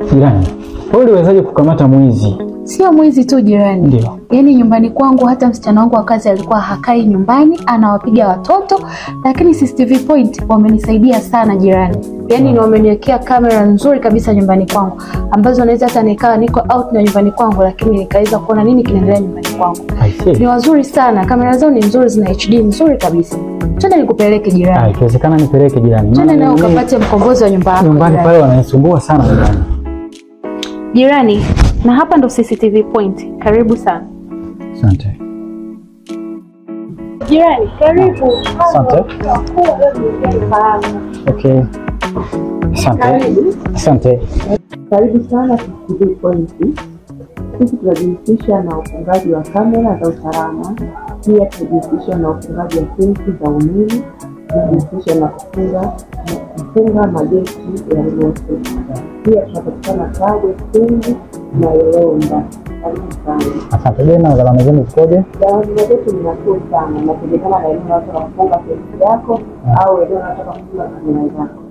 Jirani, wewe uliwezaje kukamata mwizi? Sio mwizi tu jirani. Ndio. Yaani nyumbani kwangu hata msichana wangu wa kazi alikuwa hakai nyumbani, anawapiga watoto, lakini CCTV point wamenisaidia sana jirani. Yaani wameniwekea kamera nzuri kabisa nyumbani kwangu ambazo naweza hata nikawa niko out na nyumbani kwangu lakini nikaweza kuona nini kinaendelea nyumbani kwangu. Ni wazuri sana, kamera zao ni nzuri, zina HD nzuri kabisa. Twende nikupeleke jirani. Ikiwezekana nipeleke jirani. Twende na ukapate mkombozi wa nyumba yako. Nyumbani pale wananisumbua sana jirani. Jirani, na hapa ndo CCTV point. Karibu sana. Asante. Jirani, karibu. Asante. Okay. Asante. Asante. Karibu sana CCTV point. Sisi tunajihusisha na ufungaji wa kamera za usalama, pia tunajihusisha na ufungaji wa tenki za umeme, tunajihusisha na kufunga mageti ya moto. Pia tunapatikana Kabwe, Stendi na Yolonda. Karibu sana. Asante. Je, na gharama zenu zikoje? Gharama zetu ni nafuu sana, na kulingana na eneo unataka kufunga tenki yako au eneo unataka kufunga kamera zako.